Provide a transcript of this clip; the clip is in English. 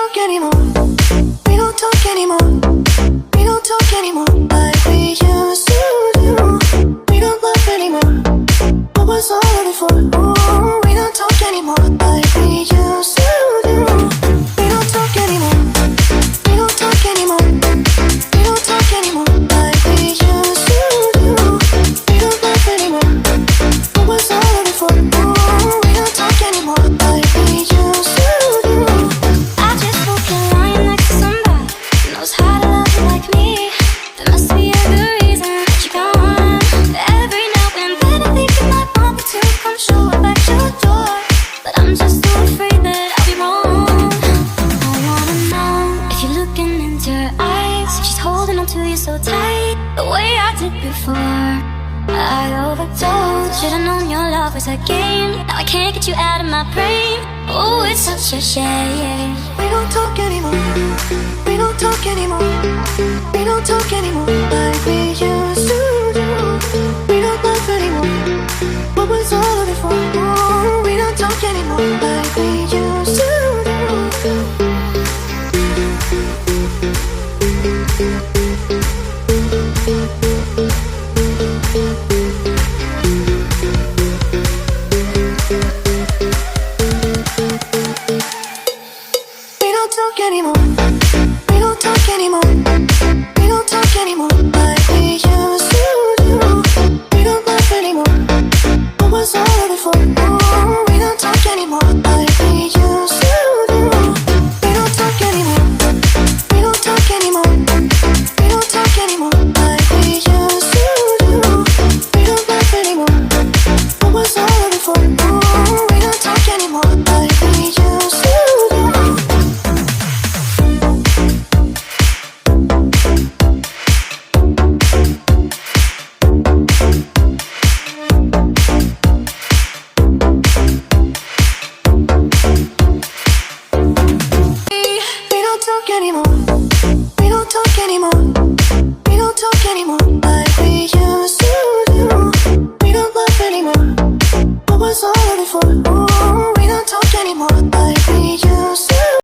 talk anymore. We don't talk anymore. We don't talk anymore like we used to do. We don't love anymore. What was all of it for? Ooh, we don't talk anymore like we used to do. We don't talk anymore. We don't talk anymore. We don't talk anymore like we used to do. We don't love anymore. What was all of it for? Ooh, we don't talk anymore like we used to do. I just hope you're lying next to somebody who knows how to love you like me. There must be a good reason that you're gone. Every now and then I think you might want me to come show up at your door, but I'm just so afraid that I'll be wrong. I wanna know if you're looking into her eyes, if she's holding on to you so tight, the way I did before. I overdosed. Should've known your love was a game. Now I can't get you out of my brain. Oh, it's such a shame. We don't talk anymore. We don't talk anymore. We don't talk anymore like we used to do. We don't love anymore. What was all of it for? Ooh, we don't talk anymore like we used to do. We don't talk anymore. We don't talk anymore. We don't talk anymore like we used to do. We don't laugh anymore. What was all of it for? Ooh, we don't talk anymore like we used to do. We don't talk anymore. We don't talk anymore. We don't talk anymore like we used to do. We don't laugh anymore. What was all of it for? Ooh, we don't talk anymore like we used to do. We don't talk anymore. We don't talk anymore. We don't talk anymore like we used